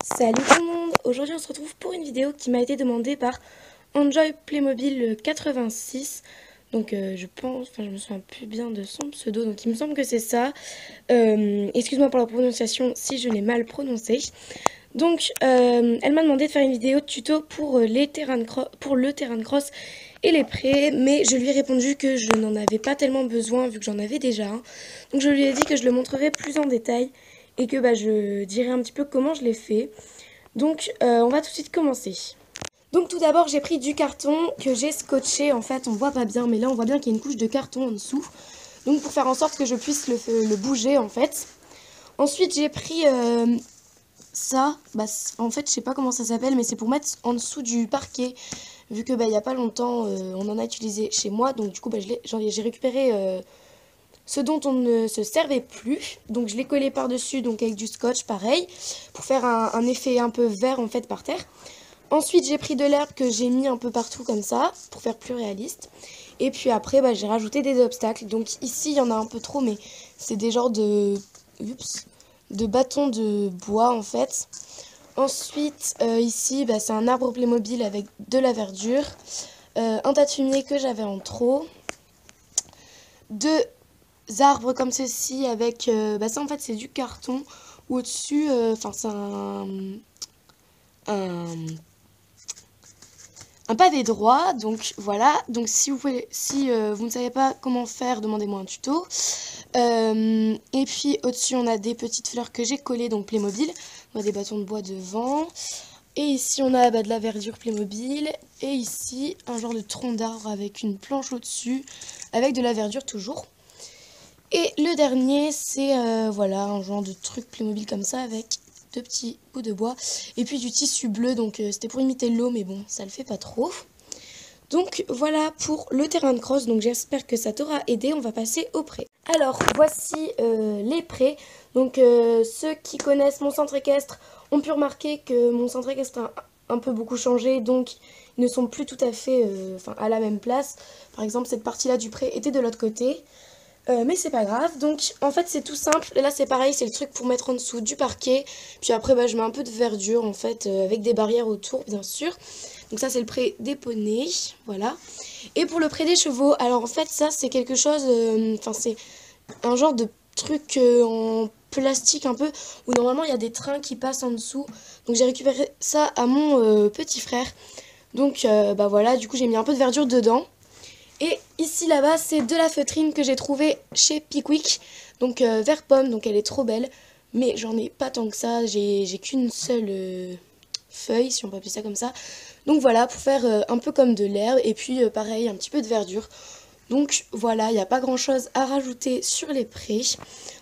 Salut tout le monde. Aujourd'hui on se retrouve pour une vidéo qui m'a été demandée par Enjoy Playmobil 86. Donc je pense, enfin je me souviens plus bien de son pseudo, donc il me semble que c'est ça. Excuse-moi pour la prononciation si je l'ai mal prononcé. Donc elle m'a demandé de faire une vidéo de tuto pour, le terrain de cross et les prés, mais je lui ai répondu que je n'en avais pas tellement besoin vu que j'en avais déjà un. Donc je lui ai dit que je le montrerai plus en détail et que je dirai un petit peu comment je l'ai fait. Donc on va tout de suite commencer. Donc tout d'abord j'ai pris du carton que j'ai scotché, en fait on voit pas bien mais là on voit bien qu'il y a une couche de carton en dessous. Donc pour faire en sorte que je puisse le bouger en fait. Ensuite j'ai pris ça, en fait je sais pas comment ça s'appelle mais c'est pour mettre en dessous du parquet. Vu que il y a pas longtemps on en a utilisé chez moi, donc du coup j'ai récupéré ce dont on ne se servait plus. Donc je l'ai collé par dessus, donc avec du scotch pareil, pour faire un effet un peu vert en fait par terre. Ensuite j'ai pris de l'herbe que j'ai mis un peu partout comme ça, pour faire plus réaliste. Et puis après j'ai rajouté des obstacles. Donc ici il y en a un peu trop, mais c'est des genres de bâtons de bois en fait. Ensuite ici c'est un arbre Playmobil avec de la verdure. Un tas de fumier que j'avais en trop. Deux arbres comme ceci avec ça en fait c'est du carton ou au-dessus c'est un, un pavé droit. Donc voilà, donc si vous ne savez pas comment faire, demandez-moi un tuto. Et puis au-dessus on a des petites fleurs que j'ai collées, donc Playmobil. On a des bâtons de bois devant. Et ici on a de la verdure Playmobil. Et ici un genre de tronc d'arbre avec une planche au-dessus avec de la verdure toujours. Et le dernier, c'est voilà, un genre de truc Playmobil comme ça avec deux petits bouts de bois. Et puis du tissu bleu, donc c'était pour imiter l'eau, mais bon, ça le fait pas trop. Donc voilà pour le terrain de cross, donc j'espère que ça t'aura aidé. On va passer aux prêts. Alors voici les prêts. Donc ceux qui connaissent mon centre équestre ont pu remarquer que mon centre équestre a un peu beaucoup changé, donc ils ne sont plus tout à fait à la même place. Par exemple, cette partie-là du pré était de l'autre côté. Mais c'est pas grave, donc en fait c'est tout simple. Là c'est pareil, c'est le truc pour mettre en dessous du parquet. Puis après je mets un peu de verdure en fait, avec des barrières autour bien sûr. Donc ça c'est le pré des poneys, voilà. Et pour le pré des chevaux, alors en fait ça c'est quelque chose, c'est un genre de truc en plastique un peu, où normalement il y a des trains qui passent en dessous. Donc j'ai récupéré ça à mon petit frère. Donc voilà, du coup j'ai mis un peu de verdure dedans. Et ici là-bas c'est de la feutrine que j'ai trouvée chez Pickwick, donc vert pomme, donc elle est trop belle, mais j'en ai pas tant que ça, j'ai qu'une seule feuille, si on peut appeler ça comme ça. Donc voilà, pour faire un peu comme de l'herbe, et puis pareil, un petit peu de verdure. Donc voilà, il n'y a pas grand chose à rajouter sur les prés.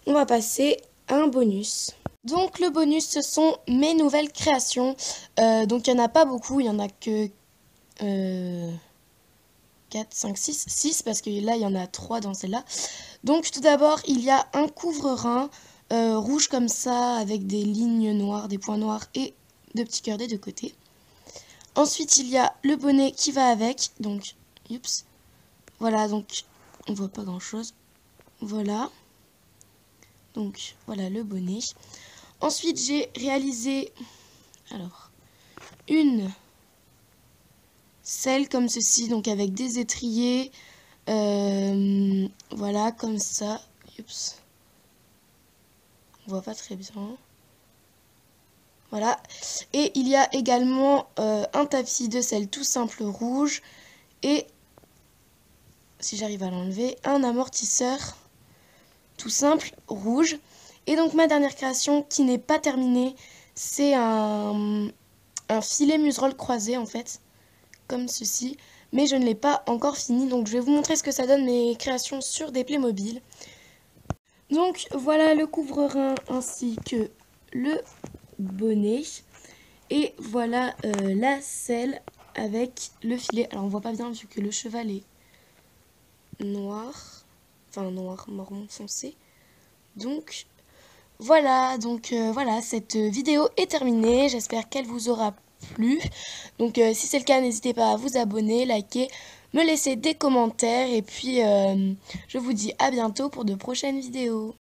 On va passer à un bonus. Donc le bonus, ce sont mes nouvelles créations. Donc il n'y en a pas beaucoup, il n'y en a que 4, 5, 6, 6 parce que là il y en a 3 dans celle-là. Donc tout d'abord il y a un couvre-rein rouge comme ça avec des lignes noires, des points noirs et de petits cœurs des deux côtés. Ensuite il y a le bonnet qui va avec, donc oups, voilà, donc on voit pas grand chose, voilà, donc voilà le bonnet. Ensuite j'ai réalisé une selle comme ceci, donc avec des étriers, voilà, comme ça. Oups. On voit pas très bien. Voilà. Et il y a également un tapis de selle tout simple rouge. Et, si j'arrive à l'enlever, un amortisseur tout simple rouge. Et donc ma dernière création qui n'est pas terminée, c'est un filet muserolle croisé en fait. Comme ceci. Mais je ne l'ai pas encore fini. Donc je vais vous montrer ce que ça donne mes créations sur des Playmobil. Donc voilà le couvre-rein ainsi que le bonnet. Et voilà la selle avec le filet. Alors on voit pas bien vu que le cheval est noir. Enfin noir, marron foncé. Donc voilà, voilà, cette vidéo est terminée. J'espère qu'elle vous aura plu. Donc si c'est le cas, n'hésitez pas à vous abonner, liker, me laisser des commentaires. Et puis je vous dis à bientôt pour de prochaines vidéos.